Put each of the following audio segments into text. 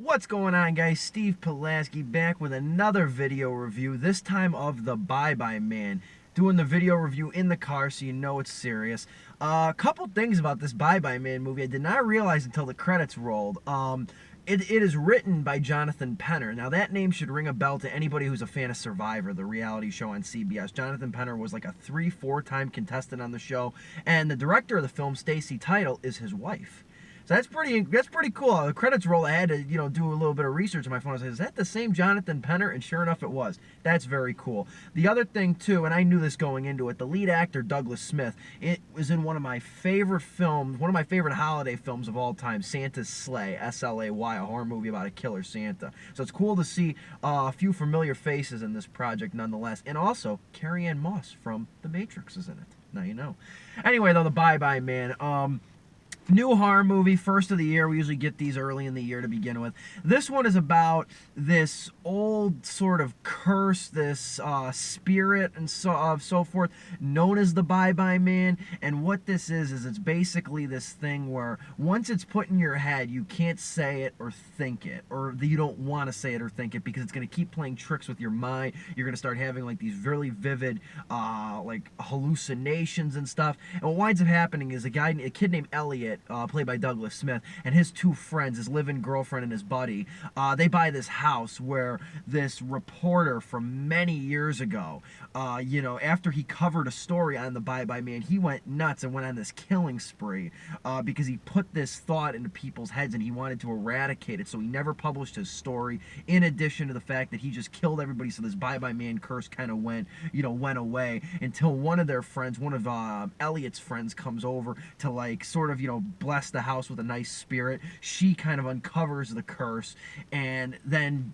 What's going on, guys? Steve Pulaski back with another video review, this time of The Bye Bye Man. Doing the video review in the car so you know it's serious. A couple things about this Bye Bye Man movie I did not realize until the credits rolled. It is written by Jonathan Penner. Now, that name should ring a bell to anybody who's a fan of Survivor, the reality show on CBS. Jonathan Penner was like a 3-4 time contestant on the show, and the director of the film, Stacy Title, is his wife. So that's pretty cool. The credits roll, I had to, do a little bit of research on my phone. I said, is that the same Jonathan Penner? And sure enough, it was. That's very cool. The other thing, too, and I knew this going into it, the lead actor, Douglas Smith, it was in one of my favorite films, one of my favorite holiday films of all time, Santa's Slay, S-L-A-Y, a horror movie about a killer Santa. So it's cool to see a few familiar faces in this project nonetheless. And also, Carrie-Anne Moss from The Matrix is in it. Now you know. Anyway, though, the Bye Bye Man. New horror movie, first of the year. We usually get these early in the year to begin with. This one is about this old sort of curse, this spirit and so forth, known as the Bye Bye Man. And what this is it's basically this thing where once it's put in your head, you can't say it or think it, or you don't want to say it or think it because it's going to keep playing tricks with your mind. You're going to start having like these really vivid like hallucinations and stuff. And what winds up happening is a kid named Elliot, played by Douglas Smith, and his two friends, his live-in girlfriend and his buddy, they buy this house where this reporter from many years ago, after he covered a story on the Bye Bye Man, he went nuts and went on this killing spree because he put this thought into people's heads and he wanted to eradicate it, so he never published his story, in addition to the fact that he just killed everybody, so this Bye Bye Man curse kind of went away until one of their friends, one of Elliot's friends, comes over to like sort of, bless the house with a nice spirit. She kind of uncovers the curse, and then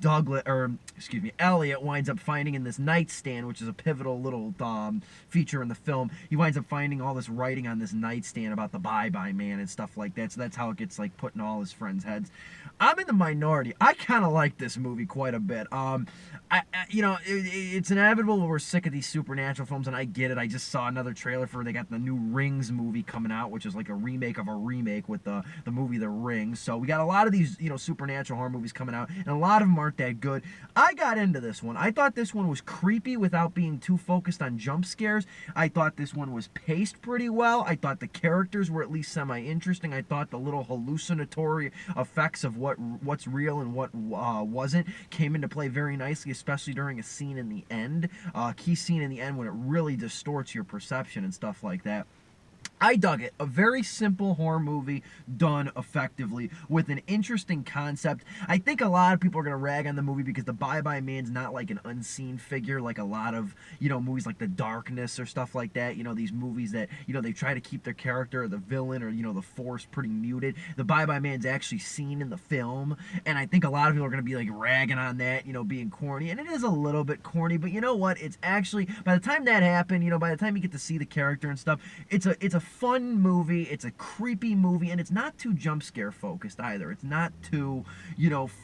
Elliot winds up finding in this nightstand, which is a pivotal little feature in the film. He winds up finding all this writing on this nightstand about the Bye Bye Man and stuff like that. So that's how it gets like put in all his friends' heads. I'm in the minority. I kind of like this movie quite a bit. It's inevitable we're sick of these supernatural films, and I get it. I just saw another trailer for, they got the new Rings movie coming out, which is like a remake of a remake with the movie The Ring. So we got a lot of these, supernatural horror movies coming out, and a lot of them aren't that good. I got into this one. I thought this one was creepy without being too focused on jump scares. I thought this one was paced pretty well. I thought the characters were at least semi-interesting. I thought the little hallucinatory effects of what's real and what wasn't came into play very nicely, especially during a scene in the end, key scene in the end when it really distorts your perception and stuff like that. I dug it. A very simple horror movie done effectively with an interesting concept. I think a lot of people are going to rag on the movie because the Bye Bye Man's not like an unseen figure like a lot of, movies like The Darkness or stuff like that. These movies that, they try to keep their character or the villain or, the force pretty muted. The Bye Bye Man's actually seen in the film, and I think a lot of people are going to be like ragging on that, being corny, and it is a little bit corny, but you know what? It's actually, by the time that happened, by the time you get to see the character and stuff, it's a fun movie, it's a creepy movie, and it's not too jump scare focused either. It's not too,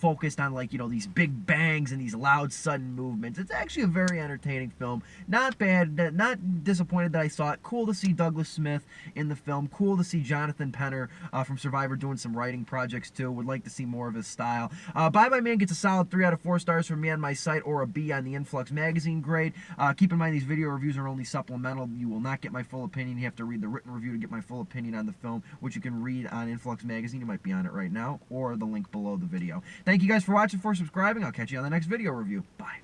focused on like, these big bangs and these loud sudden movements. It's actually a very entertaining film. Not bad, not disappointed that I saw it. Cool to see Douglas Smith in the film. Cool to see Jonathan Penner from Survivor doing some writing projects too. Would like to see more of his style. Bye Bye Man gets a solid 3 out of 4 stars from me on my site, or a B on the Influx magazine grade. Keep in mind these video reviews are only supplemental. You will not get my full opinion. You have to read the written review to get my full opinion on the film, which you can read on Influx magazine. You might be on it right now, or the link below the video. Thank you guys for watching, for subscribing. I'll catch you on the next video review. Bye.